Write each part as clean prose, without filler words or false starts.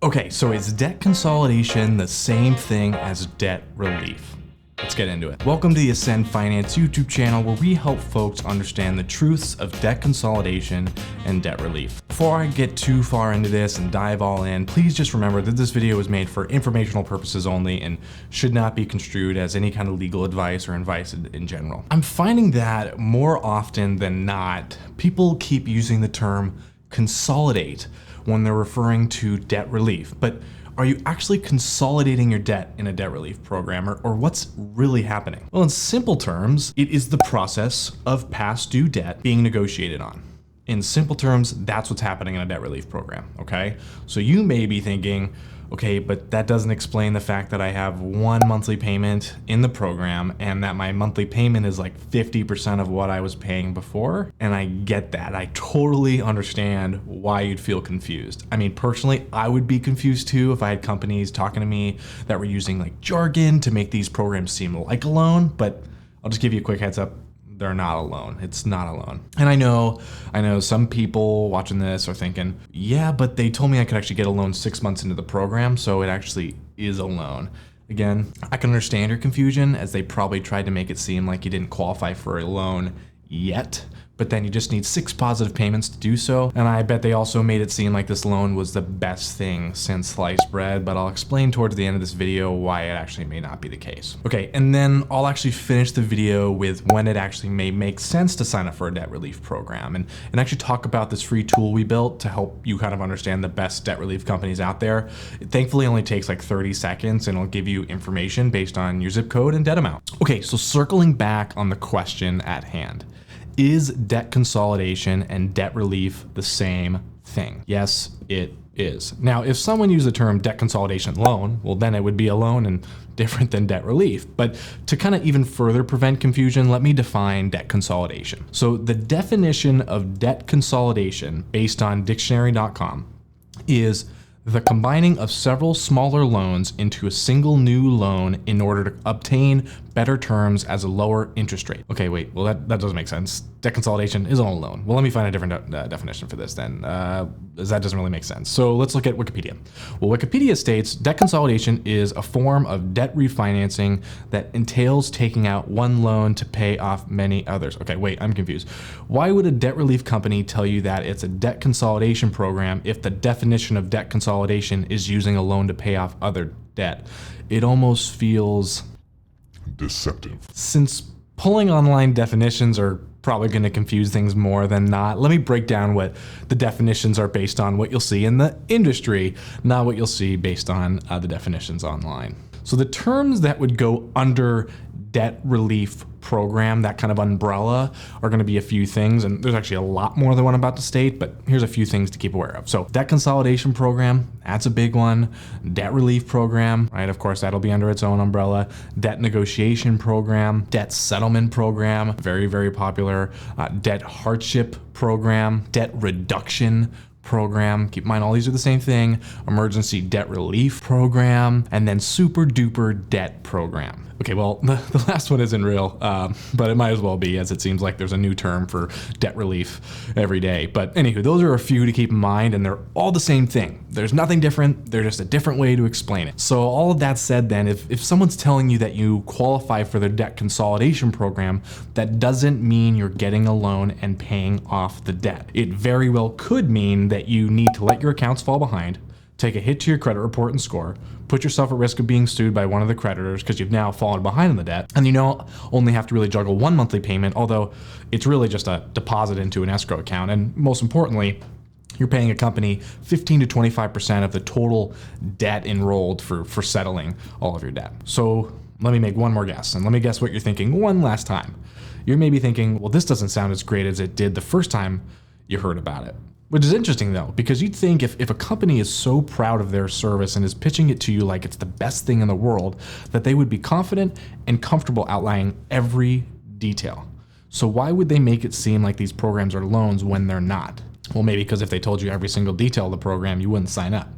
Okay, so is debt consolidation the same thing as debt relief? Let's get into it. Welcome to the Ascend Finance YouTube channel, where we help folks understand the truths of debt consolidation and debt relief. Before I get too far into this and dive all in, please just remember that this video is made for informational purposes only and should not be construed as any kind of legal advice or advice in general. I'm finding that more often than not, people keep using the term consolidate when they're referring to debt relief. But are you actually consolidating your debt in a debt relief program, or what's really happening? Well, in simple terms, it is the process of past due debt being negotiated on. In simple terms, that's what's happening in a debt relief program, okay? So you may be thinking, okay, but that doesn't explain the fact that I have one monthly payment in the program and that my monthly payment is like 50% of what I was paying before. And I get that. I totally understand why you'd feel confused. I mean, personally, I would be confused too if I had companies talking to me that were using like jargon to make these programs seem like a loan, but I'll just give you a quick heads up. They're not a loan. It's not a loan. And I know some people watching this are thinking, yeah, but they told me I could actually get a loan 6 months into the program, so it actually is a loan. Again, I can understand your confusion, as they probably tried to make it seem like you didn't qualify for a loan yet, but then you just need 6 positive payments to do so. And I bet they also made it seem like this loan was the best thing since sliced bread, but I'll explain towards the end of this video why it actually may not be the case. Okay, and then I'll actually finish the video with when it actually may make sense to sign up for a debt relief program and actually talk about this free tool we built to help you kind of understand the best debt relief companies out there. It thankfully only takes like 30 seconds and it'll give you information based on your zip code and debt amount. Okay, so circling back on the question at hand. Is debt consolidation and debt relief the same thing? Yes, it is. Now, if someone used the term debt consolidation loan, well, then it would be a loan and different than debt relief. But to kind of even further prevent confusion, let me define debt consolidation. So the definition of debt consolidation based on dictionary.com is the combining of several smaller loans into a single new loan in order to obtain better terms as a lower interest rate. Okay, wait, well that doesn't make sense. Debt consolidation is on a loan. Well, let me find a different definition for this then, as that doesn't really make sense. So let's look at Wikipedia. Well, Wikipedia states debt consolidation is a form of debt refinancing that entails taking out one loan to pay off many others. Okay, wait, I'm confused. Why would a debt relief company tell you that it's a debt consolidation program if the definition of debt consolidation is using a loan to pay off other debt? It almost feels deceptive. Since pulling online definitions are probably going to confuse things more than not, let me break down what the definitions are based on, what you'll see in the industry, not what you'll see based on the definitions online. So the terms that would go under debt relief program, that kind of umbrella, are going to be a few things, and there's actually a lot more than what I'm about to state, but here's a few things to keep aware of. So debt consolidation program, that's a big one. Debt relief program, right? Of course, that'll be under its own umbrella. Debt negotiation program, debt settlement program, very, very popular. Debt hardship program, debt reduction program. Keep in mind, all these are the same thing. Emergency debt relief program, and then super duper debt program. Okay, well, the last one isn't real, but it might as well be, as it seems like there's a new term for debt relief every day. But anywho, those are a few to keep in mind, and they're all the same thing. There's nothing different. They're just a different way to explain it. So all of that said then, if someone's telling you that you qualify for the debt consolidation program, that doesn't mean you're getting a loan and paying off the debt. It very well could mean that you need to let your accounts fall behind, take a hit to your credit report and score, put yourself at risk of being sued by one of the creditors because you've now fallen behind on the debt, and you only have to really juggle one monthly payment, although it's really just a deposit into an escrow account. And most importantly, you're paying a company 15 to 25% of the total debt enrolled for settling all of your debt. So let me make one more guess, and let me guess what you're thinking one last time. You're maybe thinking, well, this doesn't sound as great as it did the first time you heard about it. Which is interesting though, because you'd think if a company is so proud of their service and is pitching it to you like it's the best thing in the world, that they would be confident and comfortable outlining every detail. So why would they make it seem like these programs are loans when they're not? Well, maybe because if they told you every single detail of the program, you wouldn't sign up.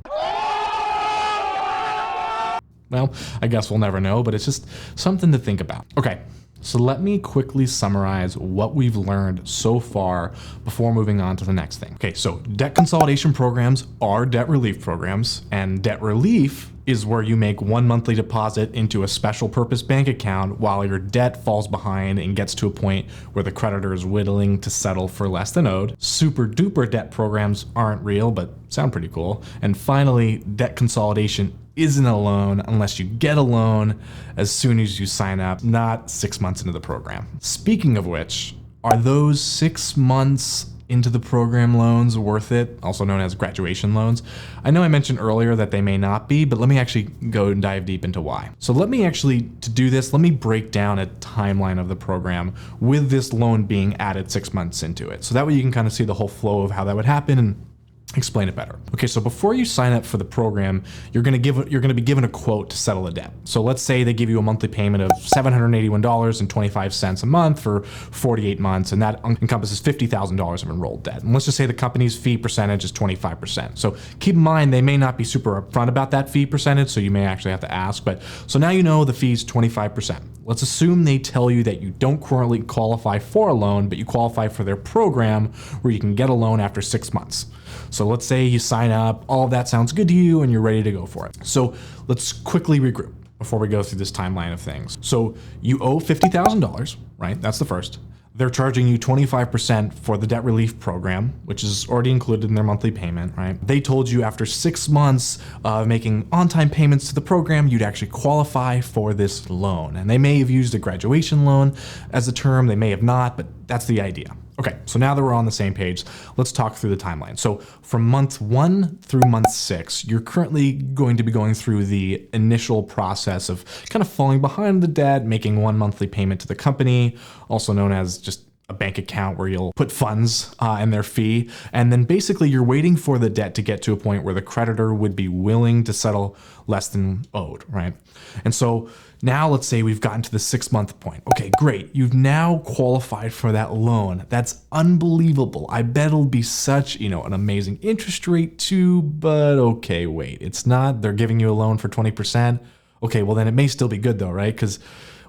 Well, I guess we'll never know, but it's just something to think about. Okay, So let me quickly summarize what we've learned so far before moving on to the next thing. Okay, so debt consolidation programs are debt relief programs, and debt relief is where you make one monthly deposit into a special purpose bank account while your debt falls behind and gets to a point where the creditor is willing to settle for less than owed. Super duper debt programs aren't real, but sound pretty cool. And finally, debt consolidation isn't a loan unless you get a loan as soon as you sign up, not 6 months into the program. Speaking of which, are those 6 months into the program loans worth it, also known as graduation loans? I know I mentioned earlier that they may not be, but let me actually go and dive deep into why. So let me break down a timeline of the program with this loan being added 6 months into it. So that way you can kind of see the whole flow of how that would happen and explain it better. Okay, so before you sign up for the program, you're going to be given a quote to settle a debt. So let's say they give you a monthly payment of $781.25 a month for 48 months, and that encompasses $50,000 of enrolled debt. And let's just say the company's fee percentage is 25%. So keep in mind, they may not be super upfront about that fee percentage, so you may actually have to ask. But so now you know the fee's 25%. Let's assume they tell you that you don't currently qualify for a loan, but you qualify for their program where you can get a loan after 6 months. So let's say you sign up, all of that sounds good to you, and you're ready to go for it. So let's quickly regroup before we go through this timeline of things. So you owe $50,000, right? That's the first. They're charging you 25% for the debt relief program, which is already included in their monthly payment, right? They told you after 6 months of making on-time payments to the program, you'd actually qualify for this loan. And they may have used a graduation loan as a term, they may have not, but that's the idea. Okay, so now that we're on the same page, let's talk through the timeline. So from month 1 through month 6, you're currently going to be going through the initial process of kind of falling behind the debt, making one monthly payment to the company, also known as just a bank account where you'll put funds in their fee. And then basically you're waiting for the debt to get to a point where the creditor would be willing to settle less than owed, right? And so now let's say we've gotten to the 6 month point. Okay, great. You've now qualified for that loan. That's unbelievable. I bet it'll be such, an amazing interest rate too, but okay, wait, it's not. They're giving you a loan for 20%. Okay, well then it may still be good though, right? Because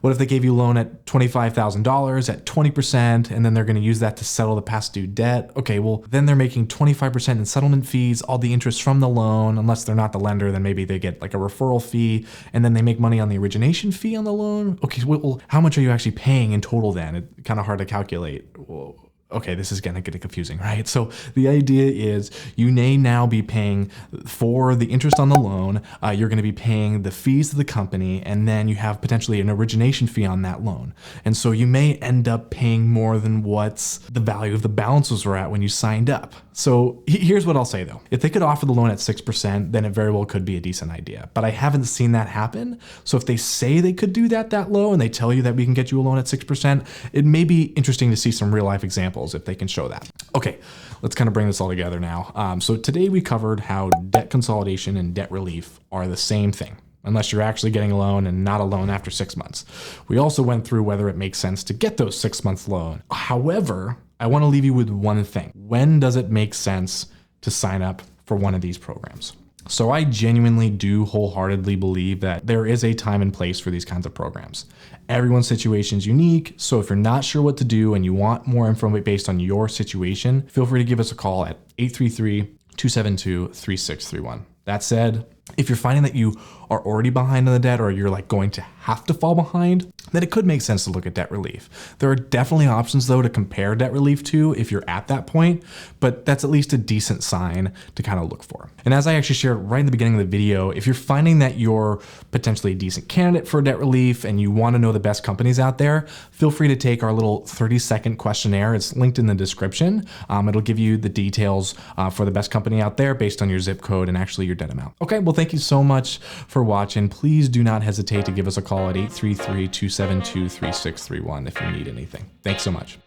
what if they gave you a loan at $25,000 at 20%, and then they're going to use that to settle the past due debt? Okay, well, then they're making 25% in settlement fees, all the interest from the loan. Unless they're not the lender, then maybe they get like a referral fee, and then they make money on the origination fee on the loan. Okay, well, how much are you actually paying in total then? It's kind of hard to calculate. Whoa. Okay, this is gonna get confusing, right? So the idea is you may now be paying for the interest on the loan, you're gonna be paying the fees to the company, and then you have potentially an origination fee on that loan. And so you may end up paying more than what's the value of the balances were at when you signed up. So here's what I'll say though. If they could offer the loan at 6%, then it very well could be a decent idea. But I haven't seen that happen. So if they say they could do that low, and they tell you that we can get you a loan at 6%, it may be interesting to see some real life examples if they can show that. Okay, let's kind of bring this all together now. So today we covered how debt consolidation and debt relief are the same thing, unless you're actually getting a loan and not a loan after 6 months. We also went through whether it makes sense to get those 6 month loan. However, I want to leave you with one thing. When does it make sense to sign up for one of these programs? So I genuinely do wholeheartedly believe that there is a time and place for these kinds of programs. Everyone's situation is unique, so if you're not sure what to do and you want more info based on your situation, feel free to give us a call at 833-272-3631. That said, if you're finding that you are already behind on the debt, or you're like going to have to fall behind, then it could make sense to look at debt relief. There are definitely options though to compare debt relief to if you're at that point, but that's at least a decent sign to kind of look for. And as I actually shared right in the beginning of the video, if you're finding that you're potentially a decent candidate for debt relief and you want to know the best companies out there, feel free to take our little 30-second questionnaire. It's linked in the description. It'll give you the details for the best company out there based on your zip code and actually your debt amount. Okay, well, thank you so much for watching. Please do not hesitate to give us a call at 833-272-3631 if you need anything. Thanks so much.